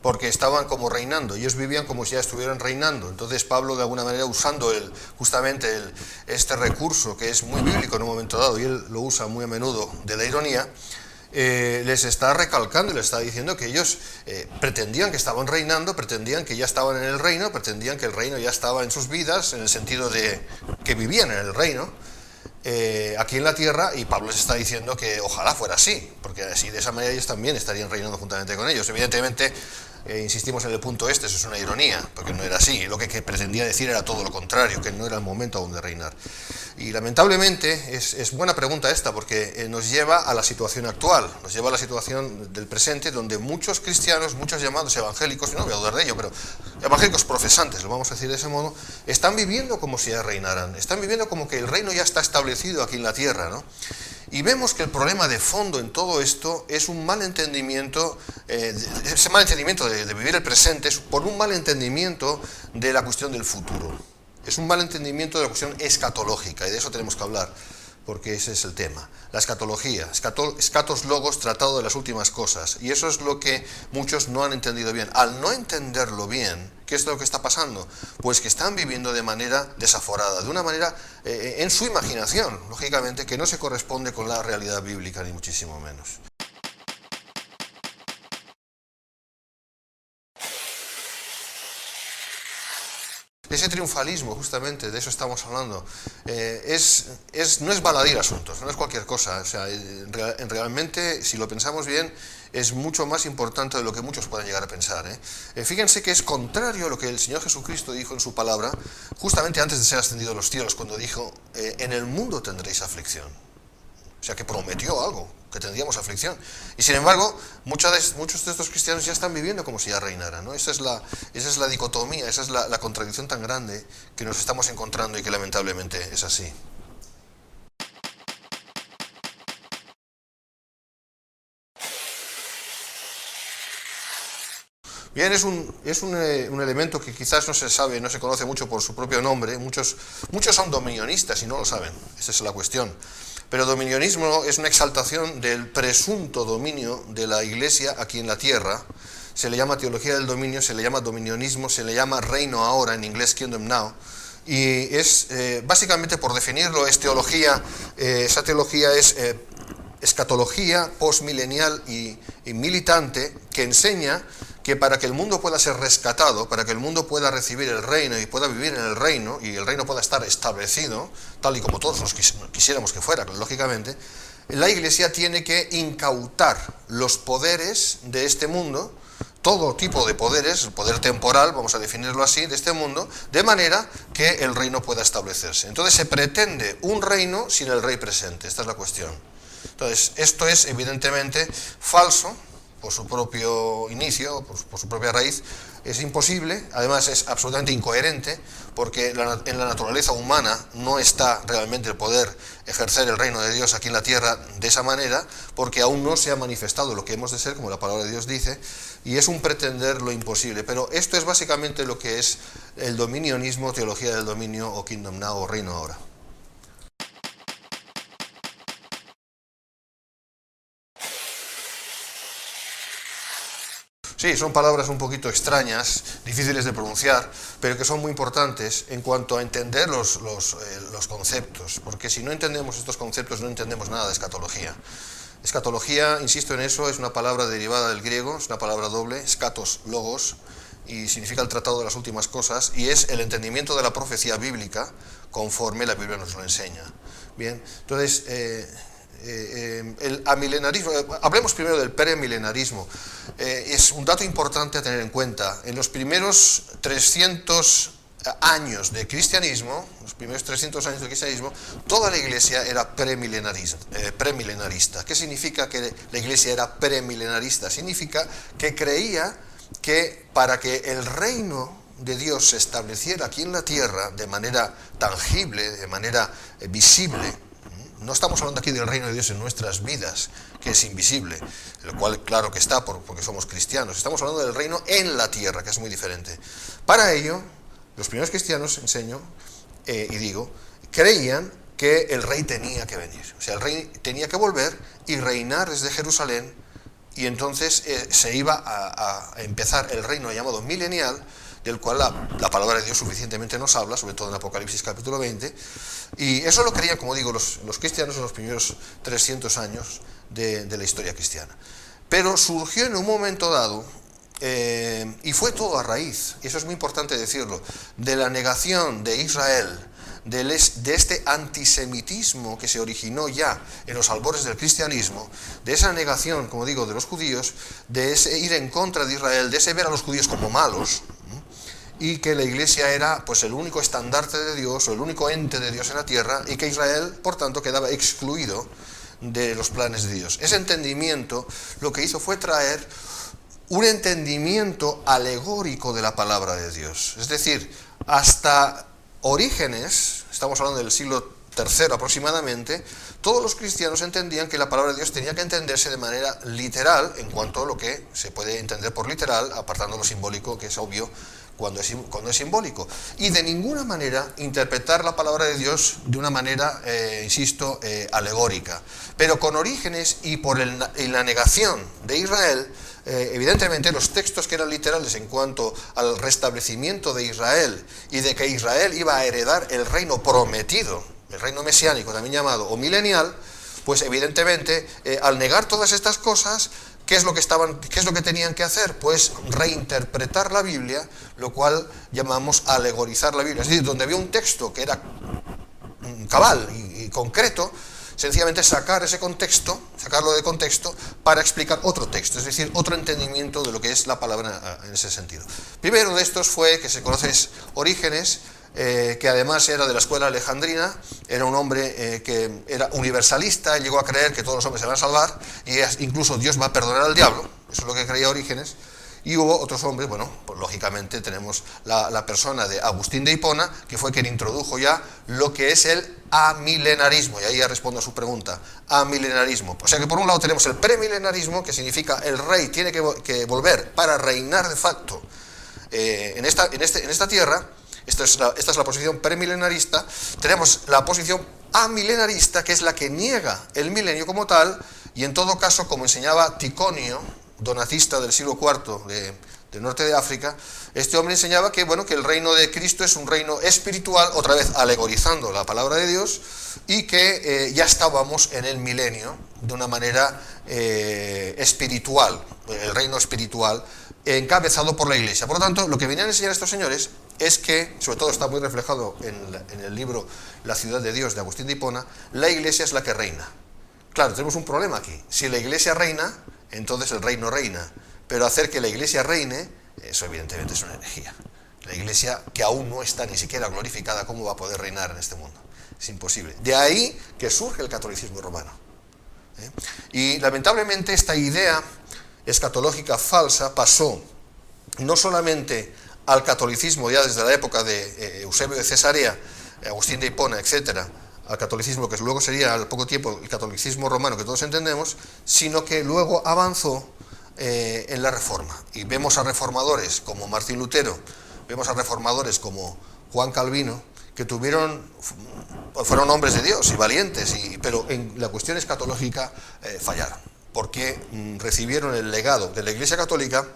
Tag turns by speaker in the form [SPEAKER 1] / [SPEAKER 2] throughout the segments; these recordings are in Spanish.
[SPEAKER 1] porque estaban como reinando, ellos vivían como si ya estuvieran reinando. Entonces Pablo, de alguna manera, usando justamente este recurso que es muy bíblico en un momento dado, y él lo usa muy a menudo, de la ironía, les está recalcando y les está diciendo que ellos pretendían que estaban reinando, pretendían que ya estaban en el reino, pretendían que el reino ya estaba en sus vidas, en el sentido de que vivían en el reino, aquí en la tierra, y Pablo les está diciendo que ojalá fuera así, porque así de esa manera ellos también estarían reinando juntamente con ellos. Evidentemente, insistimos en el punto este, eso es una ironía, porque no era así, lo que pretendía decir era todo lo contrario, que no era el momento aún de reinar. Y lamentablemente es buena pregunta esta, porque nos lleva a la situación actual, nos lleva a la situación del presente, donde muchos cristianos, muchos llamados evangélicos, y no voy a dudar de ello, pero evangélicos profesantes, lo vamos a decir de ese modo, están viviendo como si ya reinaran, están viviendo como que el reino ya está establecido aquí en la tierra, ¿no? Y vemos que el problema de fondo en todo esto es un mal entendimiento, ese mal entendimiento de vivir el presente es por un mal entendimiento de la cuestión del futuro. Es un mal entendimiento de la cuestión escatológica, y de eso tenemos que hablar, porque ese es el tema. La escatología, escatos logos, tratado de las últimas cosas. Y eso es lo que muchos no han entendido bien. Al no entenderlo bien, ¿qué es lo que está pasando? Pues que están viviendo de manera desaforada, de una manera en su imaginación, lógicamente, que no se corresponde con la realidad bíblica, ni muchísimo menos. Ese triunfalismo, justamente, de eso estamos hablando, no es baladí asuntos, no es cualquier cosa. O sea, realmente, si lo pensamos bien, es mucho más importante de lo que muchos pueden llegar a pensar. Fíjense que es contrario a lo que el Señor Jesucristo dijo en su palabra, justamente antes de ser ascendido a los cielos, cuando dijo, en el mundo tendréis aflicción. O sea, que prometió algo, que tendríamos aflicción. Y sin embargo, muchos de estos cristianos ya están viviendo como si ya reinaran, ¿no? Esa es la dicotomía, esa es la contradicción tan grande que nos estamos encontrando y que lamentablemente es así. Bien, es un elemento que quizás no se sabe, no se conoce mucho por su propio nombre. Muchos son dominionistas y no lo saben, esa es la cuestión. Pero dominionismo es una exaltación del presunto dominio de la Iglesia aquí en la tierra. Se le llama teología del dominio, se le llama dominionismo, se le llama reino ahora, en inglés kingdom now. Y es, básicamente por definirlo, es teología, esa teología es escatología postmilenial y militante que enseña que para que el mundo pueda ser rescatado, para que el mundo pueda recibir el reino y pueda vivir en el reino, y el reino pueda estar establecido, tal y como todos nos quisiéramos que fuera, lógicamente, la Iglesia tiene que incautar los poderes de este mundo, todo tipo de poderes, el poder temporal, vamos a definirlo así, de este mundo, de manera que el reino pueda establecerse. Entonces se pretende un reino sin el rey presente, esta es la cuestión. Entonces, esto es evidentemente falso, por su propio inicio, por su propia raíz, es imposible, además es absolutamente incoherente, porque en la naturaleza humana no está realmente el poder ejercer el reino de Dios aquí en la tierra de esa manera, porque aún no se ha manifestado lo que hemos de ser, como la palabra de Dios dice, y es un pretender lo imposible. Pero esto es básicamente lo que es el dominionismo, teología del dominio, o kingdom now, o reino ahora. Sí, son palabras un poquito extrañas, difíciles de pronunciar, pero que son muy importantes en cuanto a entender los conceptos, porque si no entendemos estos conceptos no entendemos nada de escatología. Escatología, insisto en eso, es una palabra derivada del griego, es una palabra doble, scatos, logos, y significa el tratado de las últimas cosas, y es el entendimiento de la profecía bíblica conforme la Biblia nos lo enseña. Bien, entonces, el amilenarismo, hablemos primero del premilenarismo. Es un dato importante a tener en cuenta. En los primeros 300 años de cristianismo, toda la iglesia era premilenarista. ¿Qué significa que la iglesia era premilenarista? Significa que creía que para que el reino de Dios se estableciera aquí en la tierra de manera tangible, de manera visible, no estamos hablando aquí del reino de Dios en nuestras vidas, que es invisible, el cual claro que está porque somos cristianos. Estamos hablando del reino en la tierra, que es muy diferente. Para ello, los primeros cristianos, enseño y digo, creían que el rey tenía que venir. O sea, el rey tenía que volver y reinar desde Jerusalén y entonces se iba a empezar el reino llamado milenial, del cual la palabra de Dios suficientemente nos habla, sobre todo en Apocalipsis capítulo 20, y eso lo creían, como digo, los cristianos en los primeros 300 años de la historia cristiana. Pero surgió en un momento dado, y fue todo a raíz, y eso es muy importante decirlo, de la negación de Israel, de este antisemitismo que se originó ya en los albores del cristianismo, de esa negación, como digo, de los judíos, de ese ir en contra de Israel, de ese ver a los judíos como malos, y que la Iglesia era pues el único estandarte de Dios, o el único ente de Dios en la tierra, y que Israel, por tanto, quedaba excluido de los planes de Dios. Ese entendimiento lo que hizo fue traer un entendimiento alegórico de la palabra de Dios. Es decir, hasta Orígenes, estamos hablando del siglo III aproximadamente, todos los cristianos entendían que la palabra de Dios tenía que entenderse de manera literal, en cuanto a lo que se puede entender por literal, apartando lo simbólico, que es obvio cuando es simbólico. Y de ninguna manera interpretar la palabra de Dios de una manera, insisto, alegórica. Pero con Orígenes y por la negación de Israel, evidentemente los textos que eran literales en cuanto al restablecimiento de Israel y de que Israel iba a heredar el reino prometido, el reino mesiánico también llamado, o milenial, pues evidentemente al negar todas estas cosas, ¿qué es lo que tenían que hacer? Pues reinterpretar la Biblia, lo cual llamamos alegorizar la Biblia. Es decir, donde había un texto que era cabal y concreto, sencillamente sacar ese contexto, sacarlo de contexto para explicar otro texto, es decir, otro entendimiento de lo que es la palabra en ese sentido. Primero de estos fue, que se conoce, Orígenes, que además era de la escuela alejandrina, era un hombre que era universalista, llegó a creer que todos los hombres se van a salvar, y incluso Dios va a perdonar al diablo, eso es lo que creía Orígenes. Y hubo otros hombres, bueno, pues lógicamente tenemos la persona de Agustín de Hipona, que fue quien introdujo ya lo que es el amilenarismo, y ahí ya respondo a su pregunta, amilenarismo. O sea que por un lado tenemos el premilenarismo, que significa el rey tiene que volver para reinar de facto en esta tierra. Esta es la posición premilenarista. Tenemos la posición amilenarista, que es la que niega el milenio como tal, y en todo caso, como enseñaba Ticonio, donatista del siglo IV del norte de África, este hombre enseñaba que, bueno, que el reino de Cristo es un reino espiritual, otra vez alegorizando la palabra de Dios, y que ya estábamos en el milenio de una manera espiritual, el reino espiritual, encabezado por la Iglesia. Por lo tanto, lo que venían a enseñar estos señores es que, sobre todo está muy reflejado en el libro La ciudad de Dios de Agustín de Hipona, la Iglesia es la que reina. Claro, tenemos un problema aquí. Si la Iglesia reina, entonces el reino reina. Pero hacer que la Iglesia reine, eso evidentemente es una herejía. La Iglesia, que aún no está ni siquiera glorificada, ¿cómo va a poder reinar en este mundo? Es imposible. De ahí que surge el catolicismo romano. Y lamentablemente esta idea escatológica falsa pasó no solamente al catolicismo ya desde la época de Eusebio de Cesarea, Agustín de Hipona, etcétera, al catolicismo que luego sería al poco tiempo el catolicismo romano que todos entendemos, sino que luego avanzó en la Reforma. Y vemos a reformadores como Martín Lutero, vemos a reformadores como Juan Calvino, que fueron hombres de Dios y valientes, pero en la cuestión escatológica fallaron, porque recibieron el legado de la Iglesia Católica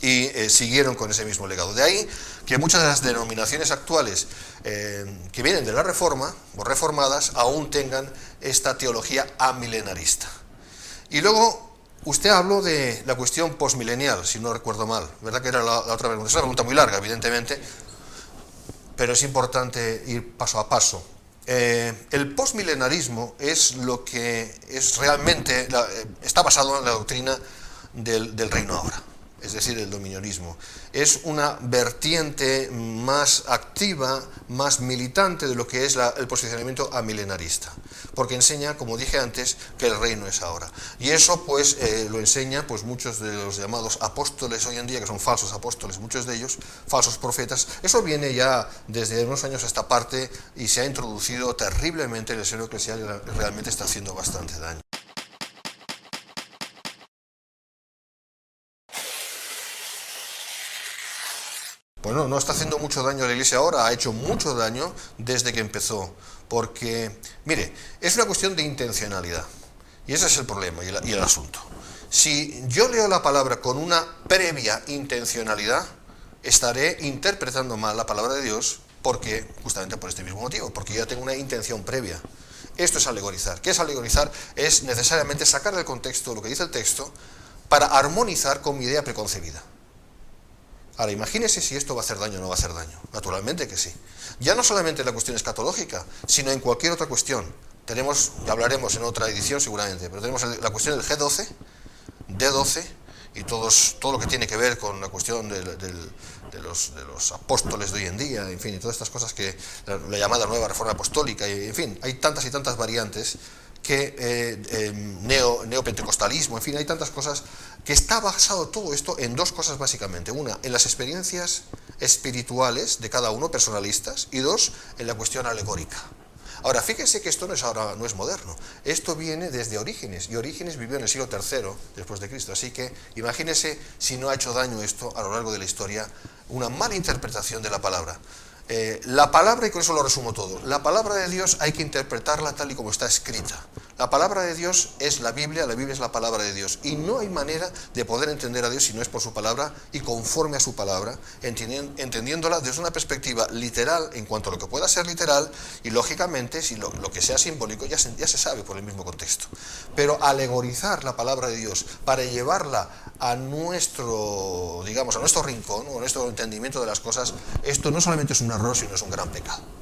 [SPEAKER 1] y siguieron con ese mismo legado. De ahí que muchas de las denominaciones actuales que vienen de la Reforma o reformadas aún tengan esta teología amilenarista. Y luego usted habló de la cuestión postmilenial, si no recuerdo mal, ¿verdad que era la otra pregunta? Es una pregunta muy larga, evidentemente, pero es importante ir paso a paso. El postmilenarismo es lo que es realmente, está basado en la doctrina del reino ahora, es decir, el dominionismo. Es una vertiente más activa, más militante de lo que es el posicionamiento amilenarista, porque enseña, como dije antes, que el reino es ahora. Y eso pues lo enseña pues muchos de los llamados apóstoles hoy en día, que son falsos apóstoles, muchos de ellos, falsos profetas. Eso viene ya desde unos años a esta parte y se ha introducido terriblemente en el seno eclesial y realmente está haciendo bastante daño. Bueno, no está haciendo mucho daño a la Iglesia ahora, ha hecho mucho daño desde que empezó, porque, mire, es una cuestión de intencionalidad, y ese es el problema y el asunto. Si yo leo la palabra con una previa intencionalidad, estaré interpretando mal la palabra de Dios, porque justamente por este mismo motivo, porque yo ya tengo una intención previa. Esto es alegorizar. ¿Qué es alegorizar? Es necesariamente sacar del contexto lo que dice el texto para armonizar con mi idea preconcebida. Ahora, imagínese si esto va a hacer daño o no va a hacer daño. Naturalmente que sí. Ya no solamente en la cuestión escatológica, sino en cualquier otra cuestión. Tenemos, ya hablaremos en otra edición seguramente, pero tenemos la cuestión del G12, D12 y todo lo que tiene que ver con la cuestión de los apóstoles de hoy en día, en fin, y todas estas cosas que la llamada nueva reforma apostólica, y, en fin, hay tantas y tantas variantes que neopentecostalismo, en fin, hay tantas cosas que está basado todo esto en dos cosas básicamente. Una, en las experiencias espirituales de cada uno, personalistas, y dos, en la cuestión alegórica. Ahora, fíjense que esto no es moderno, esto viene desde Orígenes, y Orígenes vivió en el siglo III después de Cristo, así que imagínense si no ha hecho daño esto a lo largo de la historia, una mala interpretación de la palabra. La palabra, y con eso lo resumo todo, la palabra de Dios hay que interpretarla tal y como está escrita. La palabra de Dios es la Biblia es la palabra de Dios, y no hay manera de poder entender a Dios si no es por su palabra y conforme a su palabra, entendiéndola desde una perspectiva literal en cuanto a lo que pueda ser literal, y lógicamente si lo que sea simbólico ya se sabe por el mismo contexto. Pero alegorizar la palabra de Dios para llevarla a nuestro, digamos, a nuestro rincón, o a nuestro entendimiento de las cosas, esto no solamente es un error, sino es un gran pecado.